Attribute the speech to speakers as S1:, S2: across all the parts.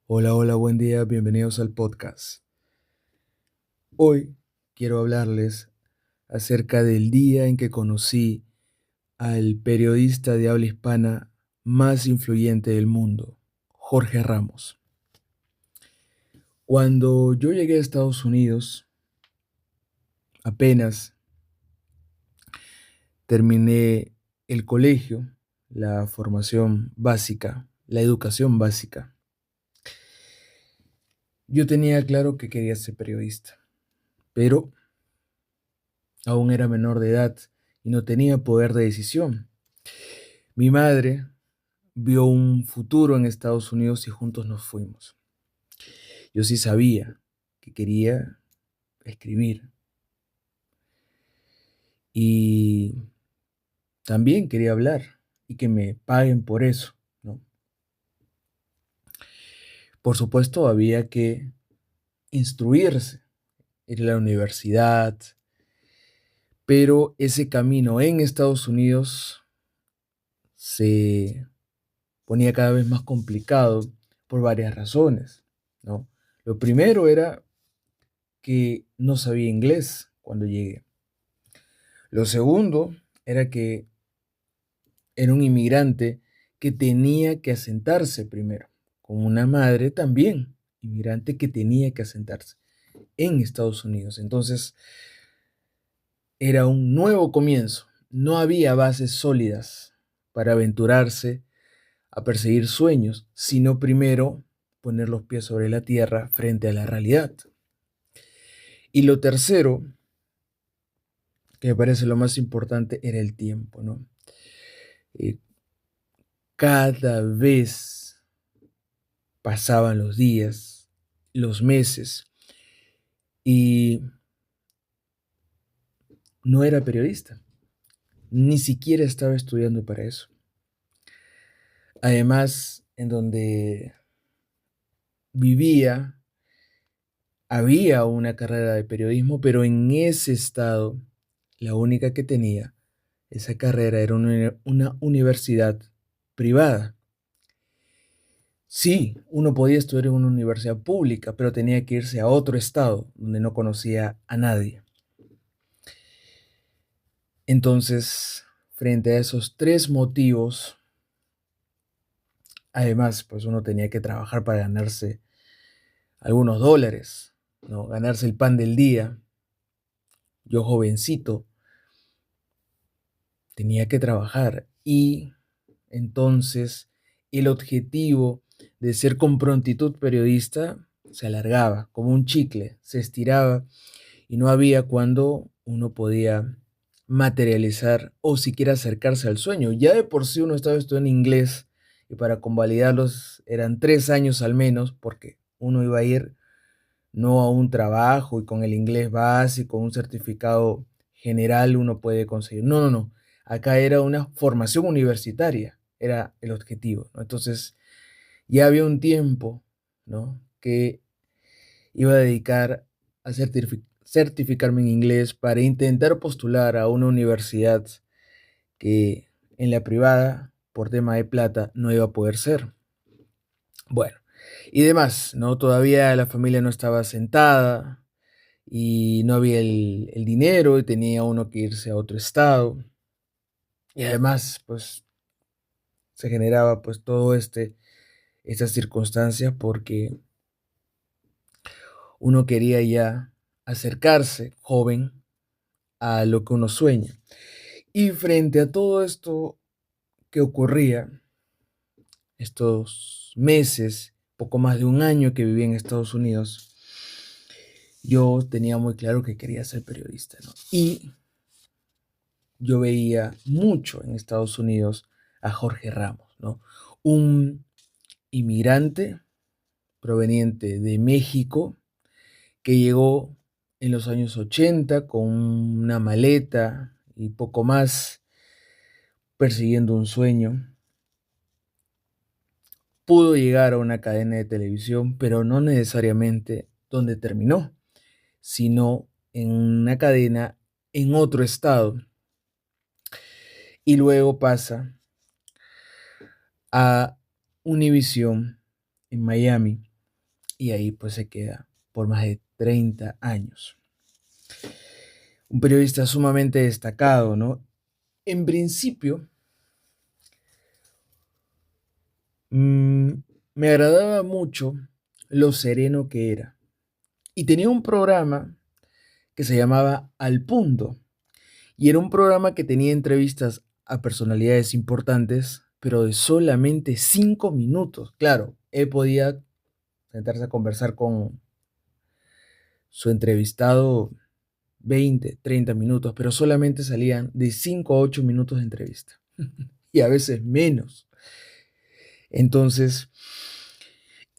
S1: Hola, hola, buen día, bienvenidos al podcast. Hoy quiero hablarles acerca del día en que conocí al periodista de habla hispana más influyente del mundo, Jorge Ramos. Cuando yo llegué a Estados Unidos, apenas terminé el colegio, la formación básica, la educación básica. Yo tenía claro que quería ser periodista, pero aún era menor de edad y no tenía poder de decisión. Mi madre vio un futuro en Estados Unidos y juntos nos fuimos. Yo sí sabía que quería escribir y también quería hablar y que me paguen por eso, ¿no? Por supuesto, había que instruirse, ir a la universidad, pero ese camino en Estados Unidos se ponía cada vez más complicado por varias razones, ¿no? Lo primero era que no sabía inglés cuando llegué. Lo segundo era que era un inmigrante que tenía que asentarse primero, con una madre también, inmigrante que tenía que asentarse en Estados Unidos. Entonces, era un nuevo comienzo. No había bases sólidas para aventurarse a perseguir sueños, sino primero poner los pies sobre la tierra frente a la realidad. Y lo tercero, que me parece lo más importante, era el tiempo, ¿no? Eh, Cada vez pasaban los días, los meses, y no era periodista, ni siquiera estaba estudiando para eso. Además, en donde vivía, había una carrera de periodismo, pero en ese estado, la única que tenía esa carrera era una universidad privada. Sí, uno podía estudiar en una universidad pública, pero tenía que irse a otro estado donde no conocía a nadie. Entonces, frente a esos tres motivos, además, pues uno tenía que trabajar para ganarse algunos dólares, ¿no? Ganarse el pan del día. Yo, jovencito, tenía que trabajar y entonces el objetivo de ser con prontitud periodista se alargaba como un chicle, se estiraba y no había cuando uno podía materializar o siquiera acercarse al sueño. Ya de por sí uno estaba estudiando inglés y para convalidarlos eran 3 años al menos, porque uno iba a ir no a un trabajo y con el inglés básico, un certificado general uno puede conseguir. No, no, no. Acá era una formación universitaria, era el objetivo, ¿no? Entonces ya había un tiempo, ¿no?, que iba a dedicar a certificarme en inglés para intentar postular a una universidad que en la privada, por tema de plata, no iba a poder ser. Bueno, y demás, ¿no? Todavía la familia no estaba sentada y no había el dinero y tenía uno que irse a otro estado. Y además, pues se generaba pues todo estas circunstancias porque uno quería ya acercarse joven a lo que uno sueña. Y frente a todo esto que ocurría, estos meses, poco más de un año que viví en Estados Unidos, yo tenía muy claro que quería ser periodista, ¿no? Y yo veía mucho en Estados Unidos a Jorge Ramos, ¿no? Un inmigrante proveniente de México que llegó en los años 80 con una maleta y poco más, persiguiendo un sueño. Pudo llegar a una cadena de televisión, pero no necesariamente donde terminó, sino en una cadena en otro estado. Y luego pasa a Univision en Miami. y ahí pues se queda por más de 30 años. Un periodista sumamente destacado, ¿no? En principio, mm, me agradaba mucho lo sereno que era. Y tenía un programa que se llamaba Al Punto. Y era un programa que tenía entrevistas a personalidades importantes, pero de solamente 5 minutos. Claro, él podía sentarse a conversar con su entrevistado 20, 30 minutos, pero solamente salían de 5 a 8 minutos de entrevista. Y a veces menos. Entonces,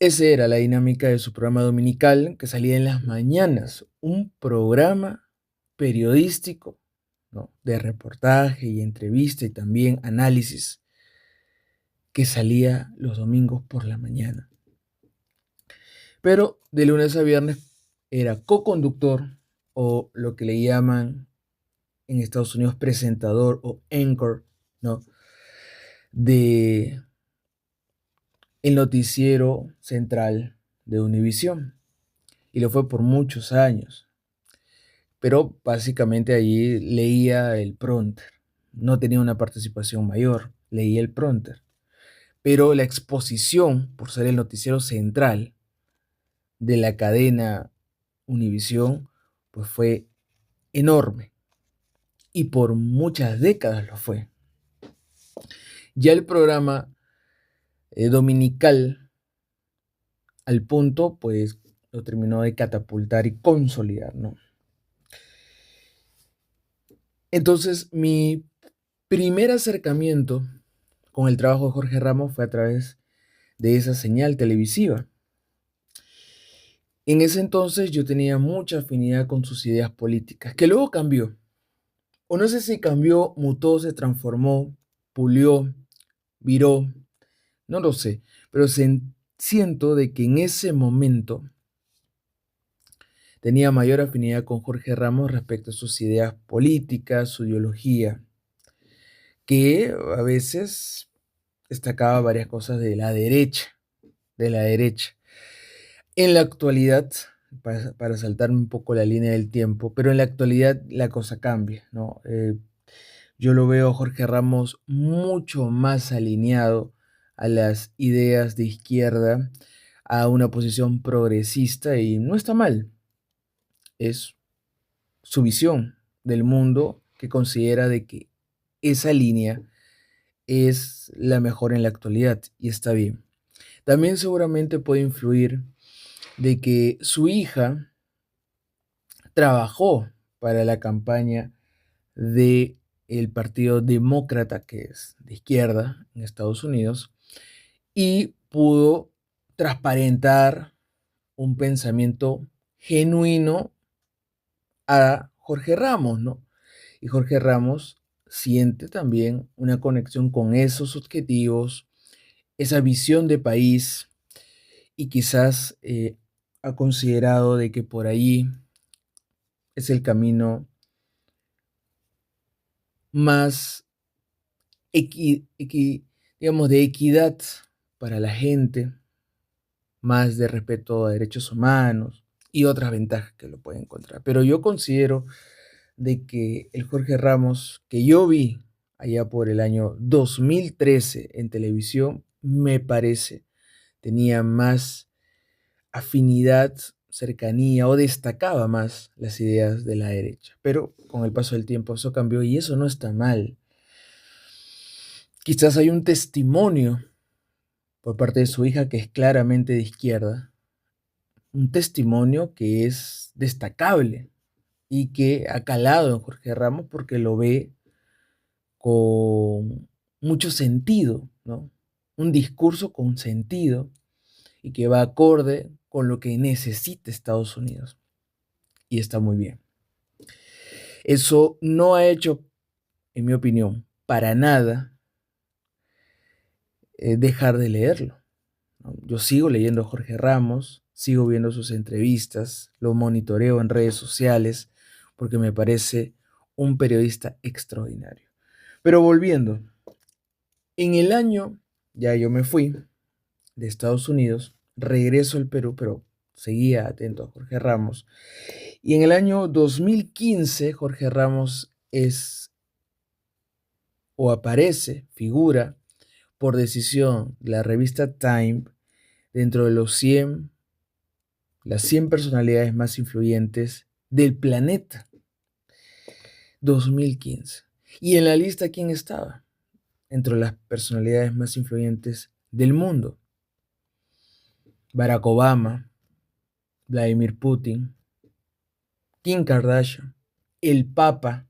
S1: esa era la dinámica de su programa dominical que salía en las mañanas. Un programa periodístico, ¿no?, de reportaje y entrevista y también análisis que salía los domingos por la mañana. Pero de lunes a viernes era co-conductor o lo que le llaman en Estados Unidos presentador o anchor, ¿no?, de el noticiero central de Univisión. Y lo fue por muchos años. Pero básicamente allí leía el prompter. No tenía una participación mayor, leía el prompter. Pero la exposición, por ser el noticiero central de la cadena Univisión, pues fue enorme. Y por muchas décadas lo fue. Ya el programa dominical Al Punto, pues lo terminó de catapultar y consolidar, ¿no? Entonces, mi primer acercamiento con el trabajo de Jorge Ramos fue a través de esa señal televisiva. En ese entonces yo tenía mucha afinidad con sus ideas políticas, que luego cambió. O no sé si cambió, mutó, se transformó, pulió, viró, no lo sé, pero siento de que en ese momento tenía mayor afinidad con Jorge Ramos respecto a sus ideas políticas, su ideología, que a veces destacaba varias cosas de la derecha. En la actualidad, para saltarme un poco la línea del tiempo, pero en la actualidad la cosa cambia, ¿no? Yo lo veo a Jorge Ramos mucho más alineado a las ideas de izquierda, a una posición progresista y no está mal. Es su visión del mundo que considera de que esa línea es la mejor en la actualidad y está bien. También seguramente puede influir de que su hija trabajó para la campaña de el Partido Demócrata, que es de izquierda en Estados Unidos, y pudo transparentar un pensamiento genuino a Jorge Ramos, ¿no? Y Jorge Ramos siente también una conexión con esos objetivos, esa visión de país, y quizás ha considerado de que por ahí es el camino más digamos, de equidad para la gente, más de respeto a derechos humanos y otras ventajas que lo pueden encontrar. Pero yo considero de que el Jorge Ramos que yo vi allá por el año 2013 en televisión, me parece, tenía más afinidad, cercanía o destacaba más las ideas de la derecha. Pero con el paso del tiempo eso cambió y eso no está mal. Quizás hay un testimonio por parte de su hija que es claramente de izquierda, un testimonio que es destacable y que ha calado en Jorge Ramos porque lo ve con mucho sentido, ¿no? Un discurso con sentido y que va acorde con lo que necesita Estados Unidos. Y está muy bien. Eso no ha hecho, en mi opinión, para nada dejar de leerlo, ¿no? Yo sigo leyendo a Jorge Ramos, sigo viendo sus entrevistas, lo monitoreo en redes sociales, porque me parece un periodista extraordinario. Pero volviendo, en el año, ya yo me fui de Estados Unidos, regreso al Perú, pero seguía atento a Jorge Ramos. Y en el año 2015, Jorge Ramos figura por decisión de la revista Time dentro de las 100 personalidades más influyentes del planeta. 2015. Y en la lista, ¿quién estaba? Entre las personalidades más influyentes del mundo. Barack Obama, Vladimir Putin, Kim Kardashian, el Papa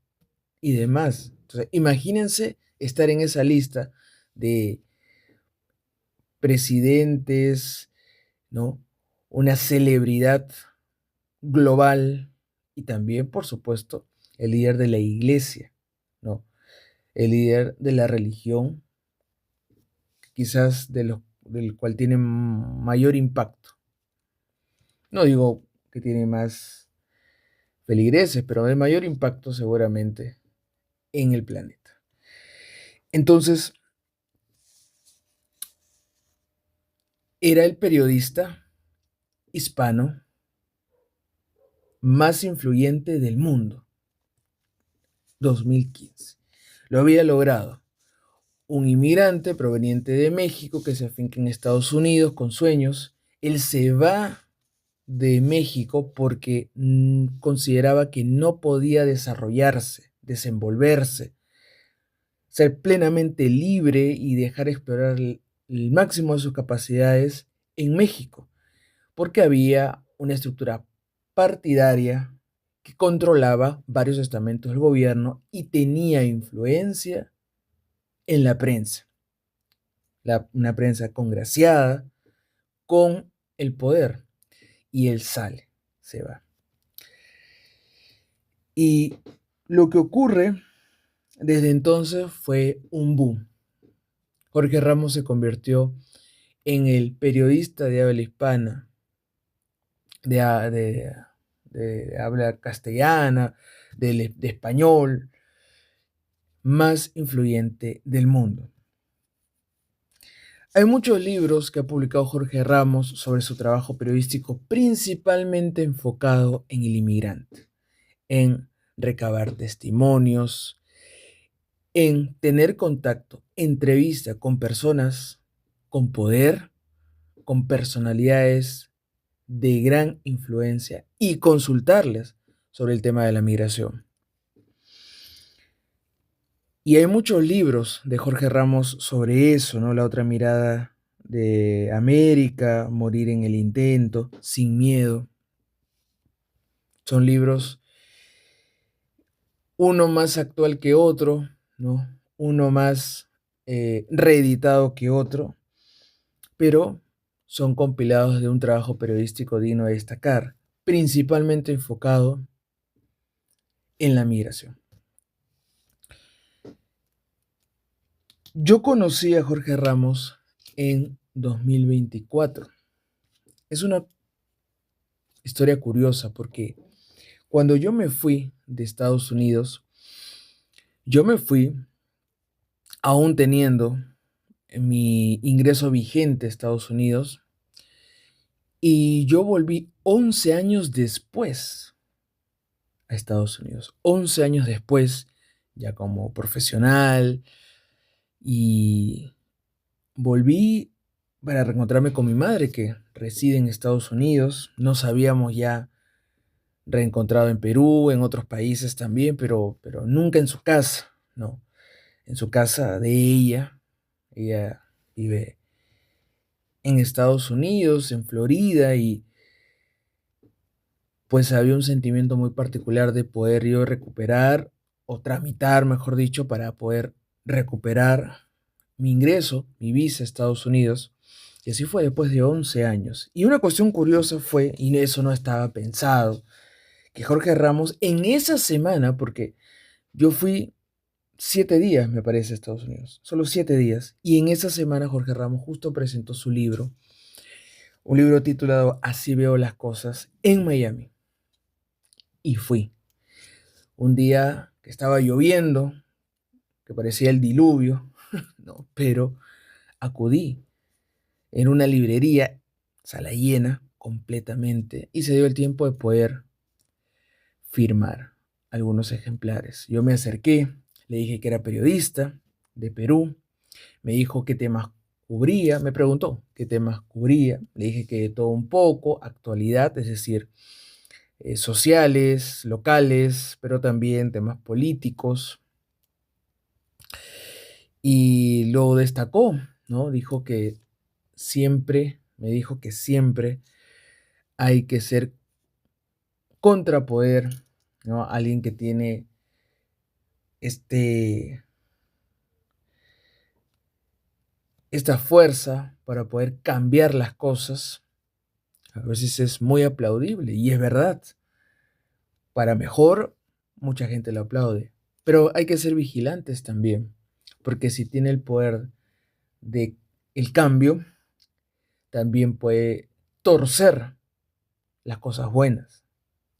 S1: y demás. Entonces, imagínense estar en esa lista de presidentes, ¿no? Una celebridad global y también, por supuesto, el líder de la iglesia, ¿no? El líder de la religión, quizás del cual tiene mayor impacto. No digo que tiene más feligreses, pero de mayor impacto seguramente en el planeta. Entonces, era el periodista hispano más influyente del mundo. 2015. Lo había logrado un inmigrante proveniente de México que se afinca en Estados Unidos con sueños. Él se va de México porque consideraba que no podía desarrollarse, desenvolverse, ser plenamente libre y dejar explorar el máximo de sus capacidades en México, porque había una estructura partidaria que controlaba varios estamentos del gobierno y tenía influencia en la prensa, una prensa congraciada con el poder. Y él sale, se va. Y lo que ocurre desde entonces fue un boom. Jorge Ramos se convirtió en el periodista de habla hispana, de habla castellana, de español, más influyente del mundo. Hay muchos libros que ha publicado Jorge Ramos sobre su trabajo periodístico, principalmente enfocado en el inmigrante, en recabar testimonios, en tener contacto, entrevista con personas con poder, con personalidades de gran influencia y consultarles sobre el tema de la migración. Y hay muchos libros de Jorge Ramos sobre eso, ¿no? La otra mirada de América, Morir en el intento, Sin miedo. Son libros, uno más actual que otro, ¿no? Uno más reeditado que otro, pero son compilados de un trabajo periodístico digno de destacar, principalmente enfocado en la migración. Yo conocí a Jorge Ramos en 2024. Es una historia curiosa porque cuando yo me fui de Estados Unidos, yo me fui aún teniendo mi ingreso vigente a Estados Unidos y yo volví 11 años después a Estados Unidos. 11 años después, ya como profesional, y volví para reencontrarme con mi madre que reside en Estados Unidos. Nos habíamos ya reencontrado en Perú, en otros países también, pero nunca en su casa, ¿no? En su casa de ella. Ella vive en Estados Unidos, en Florida, y pues había un sentimiento muy particular de poder yo recuperar o tramitar, mejor dicho, para poder recuperar mi ingreso, mi visa a Estados Unidos. Y así fue después de 11 años. Y una cuestión curiosa fue, y eso no estaba pensado, que Jorge Ramos en esa semana, porque yo fui 7 días, me parece, a Estados Unidos, solo 7 días, y en esa semana Jorge Ramos justo presentó su libro, un libro titulado Así veo las cosas, en Miami. Y fui. Un día que estaba lloviendo, que parecía el diluvio, ¿no? Pero acudí en una librería, sala llena, completamente y se dio el tiempo de poder firmar algunos ejemplares. Yo me acerqué, le dije que era periodista de Perú, me dijo qué temas cubría, me preguntó qué temas cubría, le dije que de todo un poco, actualidad, es decir, sociales, locales, pero también temas políticos, y lo destacó, ¿no? Me dijo que siempre hay que ser contrapoder, ¿no? Alguien que tiene este, esta fuerza para poder cambiar las cosas, a veces es muy aplaudible, y es verdad, para mejor, mucha gente lo aplaude, pero hay que ser vigilantes también, porque si tiene el poder de el cambio, también puede torcer las cosas buenas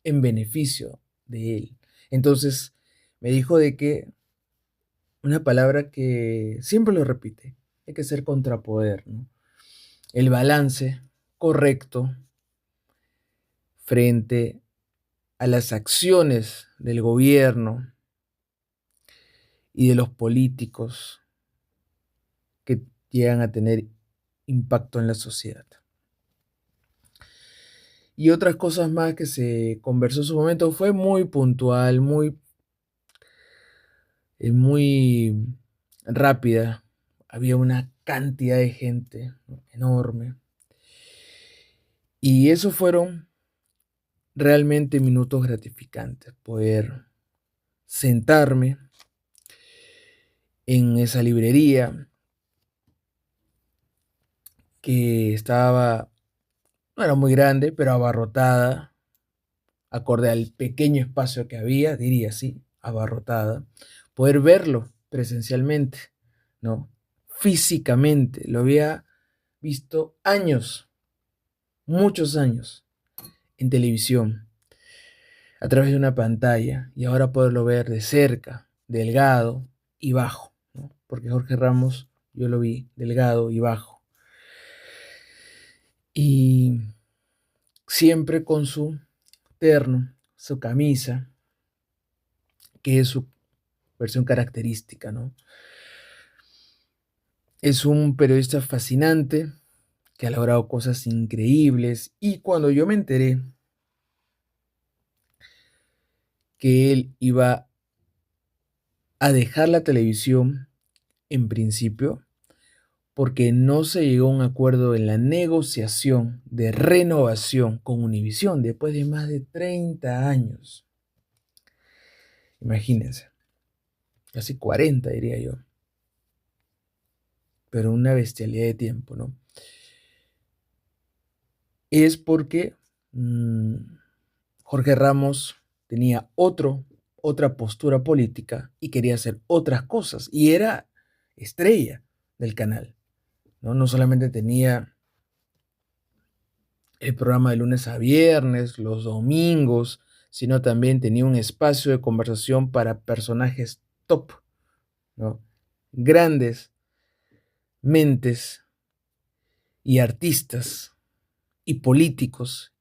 S1: en beneficio de él. Entonces, me dijo de que una palabra que siempre lo repite, hay que ser contrapoder, ¿no? El balance correcto frente a las acciones del gobierno y de los políticos que llegan a tener impacto en la sociedad. Y otras cosas más que se conversó en su momento fue muy puntual, muy rápida. Había una cantidad de gente enorme. Y esos fueron realmente minutos gratificantes, poder sentarme en esa librería que estaba, no era muy grande, pero abarrotada, acorde al pequeño espacio que había, diría así, abarrotada, poder verlo presencialmente, ¿no? Físicamente, lo había visto años, muchos años, en televisión, a través de una pantalla, y ahora poderlo ver de cerca, delgado y bajo, ¿no? Porque Jorge Ramos yo lo vi delgado y bajo, y siempre con su terno, su camisa, que es su versión característica, ¿no? Es un periodista fascinante que ha logrado cosas increíbles, y cuando yo me enteré que él iba a dejar la televisión en principio, porque no se llegó a un acuerdo en la negociación de renovación con Univisión después de más de 30 años. Imagínense, casi 40 diría yo, pero una bestialidad de tiempo, ¿no? Es porque Jorge Ramos tenía otra postura política y quería hacer otras cosas, y era estrella del canal, ¿no? No solamente tenía el programa de lunes a viernes, los domingos, sino también tenía un espacio de conversación para personajes top, ¿no? Grandes mentes y artistas y políticos,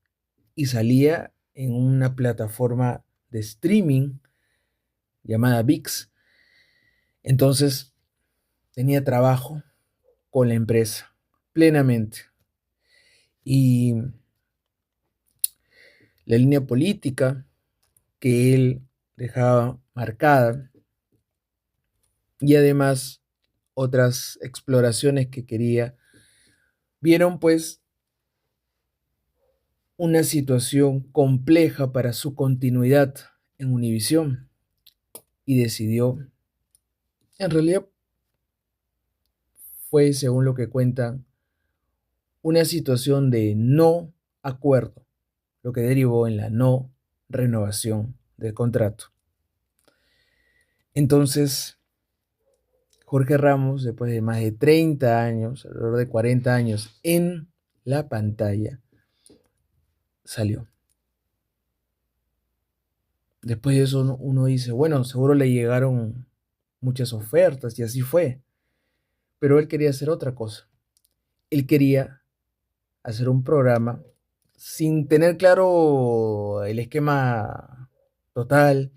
S1: y salía en una plataforma de streaming llamada VIX. Entonces tenía trabajo con la empresa plenamente, y la línea política que él dejaba marcada, y además otras exploraciones que quería, vieron pues una situación compleja para su continuidad en Univisión, y decidió, en realidad fue, según lo que cuentan, una situación de no acuerdo, lo que derivó en la no renovación del contrato. Entonces, Jorge Ramos, después de más de 30 años, alrededor de 40 años en la pantalla, salió. Después de eso uno dice, bueno, seguro le llegaron muchas ofertas, y así fue, pero él quería hacer otra cosa. Él quería hacer un programa sin tener claro el esquema total,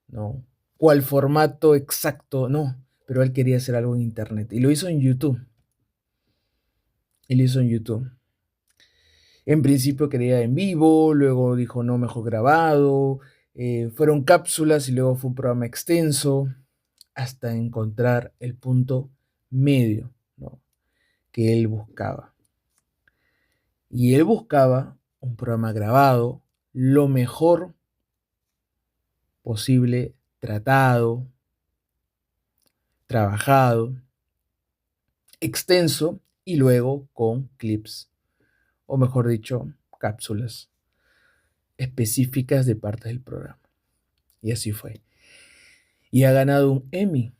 S1: ¿no? Cuál formato exacto, no, pero él quería hacer algo en internet y lo hizo en YouTube. Y lo hizo en YouTube. En principio quería en vivo, luego dijo no, mejor grabado, fueron cápsulas y luego fue un programa extenso hasta encontrar el punto medio, ¿no?, que él buscaba. Y él buscaba un programa grabado, lo mejor posible, tratado, trabajado, extenso y luego con clips, o mejor dicho, cápsulas específicas de partes del programa. Y así fue. Y ha ganado un Emmy,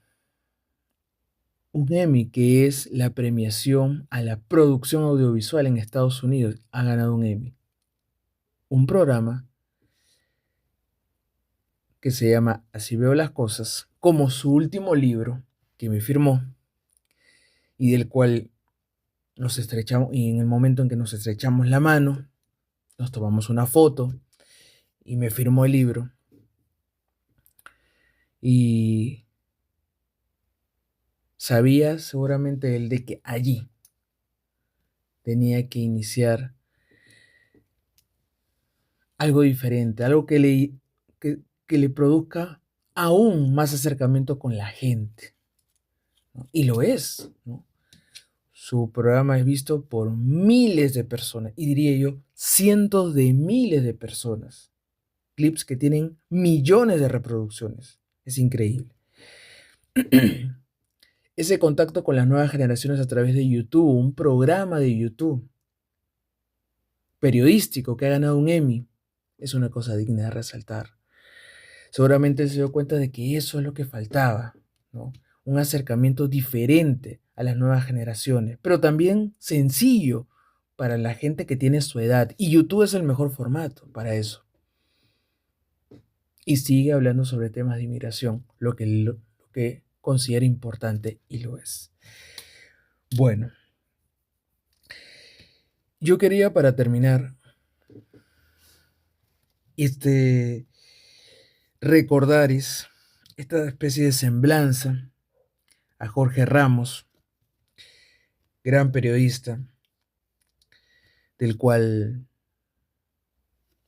S1: que es la premiación a la producción audiovisual en Estados Unidos. Ha ganado un Emmy. Un programa que se llama Así veo las cosas, como su último libro que me firmó y del cual nos estrechamos, y en el momento en que nos estrechamos la mano, nos tomamos una foto y me firmó el libro. Y sabía seguramente él de que allí tenía que iniciar algo diferente, algo que le produzca aún más acercamiento con la gente, ¿no? Y lo es, ¿no? Su programa es visto por miles de personas, y diría yo, cientos de miles de personas. Clips que tienen millones de reproducciones. Es increíble. Ese contacto con las nuevas generaciones a través de YouTube, un programa de YouTube periodístico que ha ganado un Emmy, es una cosa digna de resaltar. Seguramente se dio cuenta de que eso es lo que faltaba, ¿no? Un acercamiento diferente a las nuevas generaciones, pero también sencillo para la gente que tiene su edad. Y YouTube es el mejor formato para eso. Y sigue hablando sobre temas de inmigración, lo que considera importante, y lo es. Bueno, yo quería, para terminar, recordar esta especie de semblanza a Jorge Ramos, gran periodista, del cual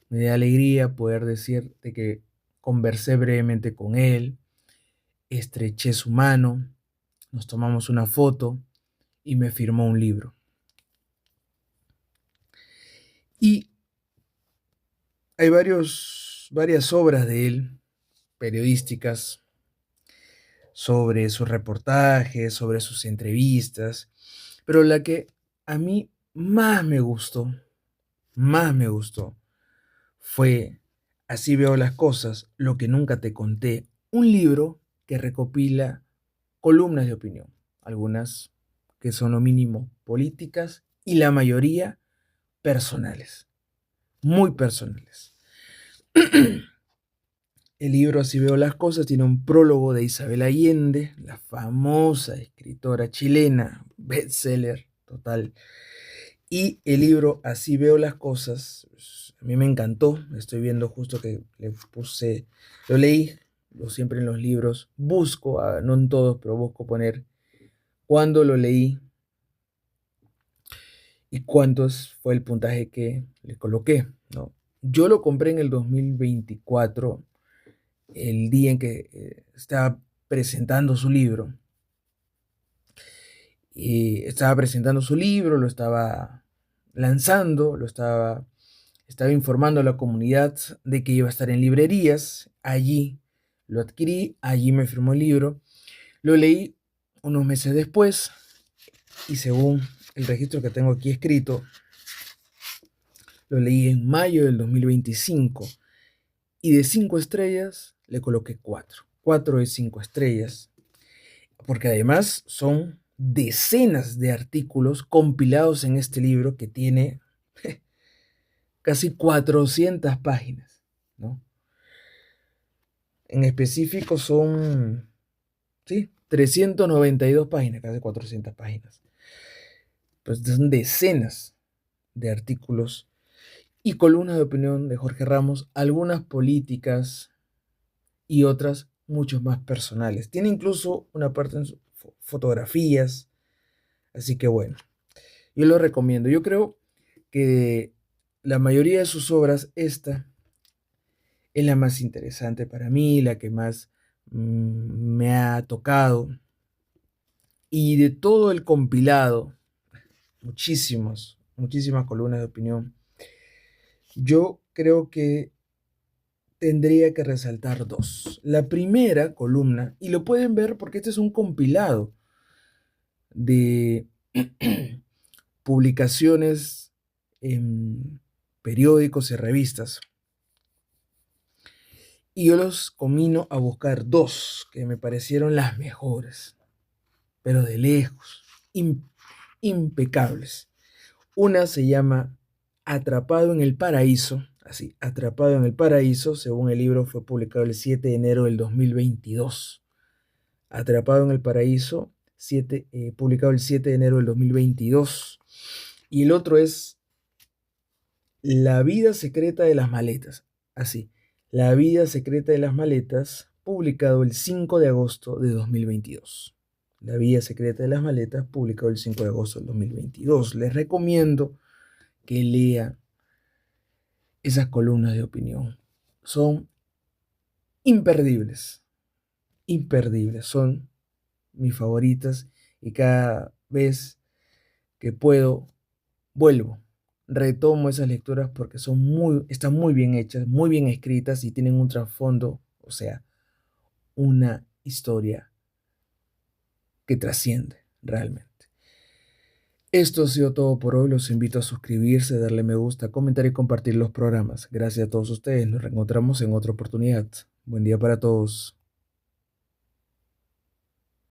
S1: me da alegría poder decir de que conversé brevemente con él, estreché su mano, nos tomamos una foto y me firmó un libro. Y hay varias obras de él, periodísticas, sobre sus reportajes, sobre sus entrevistas, pero la que a mí más me gustó, fue Así veo las cosas, lo que nunca te conté, un libro que recopila columnas de opinión, algunas que son lo mínimo políticas y la mayoría personales, muy personales. El libro Así veo las cosas tiene un prólogo de Isabel Allende, la famosa escritora chilena, bestseller total. Y el libro Así veo las cosas, pues, a mí me encantó. Estoy viendo justo que lo leí, lo siempre en los libros, busco, no en todos, pero busco poner cuándo lo leí y cuántos fue el puntaje que le coloqué, ¿no? Yo lo compré en el 2024, el día en que estaba presentando su libro. Y estaba presentando su libro, lo estaba lanzando, estaba informando a la comunidad de que iba a estar en librerías. Allí lo adquirí, allí me firmó el libro. Lo leí unos meses después y según el registro que tengo aquí escrito, lo leí en mayo del 2025 y de 5 estrellas le coloqué 4. 4 de 5 estrellas, porque además son decenas de artículos compilados en este libro que tiene casi 400 páginas, ¿no? En específico son, sí, 392 páginas, casi 400 páginas. Pues son decenas de artículos y columnas de opinión de Jorge Ramos, algunas políticas y otras mucho más personales. Tiene incluso una parte en fotografías, así que bueno, yo lo recomiendo. Yo creo que la mayoría de sus obras, esta es la más interesante para mí, la que más me ha tocado. Y de todo el compilado, muchísimas columnas de opinión, yo creo que tendría que resaltar dos. La primera columna, y lo pueden ver porque este es un compilado de publicaciones en periódicos y revistas. Y yo los comino a buscar dos que me parecieron las mejores, pero de lejos, impecables. Una se llama Atrapado en el Paraíso, así, Atrapado en el Paraíso, según el libro fue publicado el 7 de enero del 2022. Atrapado en el Paraíso, publicado el 7 de enero del 2022. Y el otro es La vida secreta de las maletas, así, La vida secreta de las maletas, publicado el 5 de agosto de 2022. La vida secreta de las maletas, publicado el 5 de agosto del 2022. Les recomiendo que lea esas columnas de opinión. Son imperdibles, imperdibles, son mis favoritas y cada vez que puedo vuelvo, retomo esas lecturas porque están muy bien hechas, muy bien escritas y tienen un trasfondo, o sea, una historia que trasciende realmente. Esto ha sido todo por hoy. Los invito a suscribirse, darle me gusta, comentar y compartir los programas. Gracias a todos ustedes. Nos reencontramos en otra oportunidad. Buen día para todos.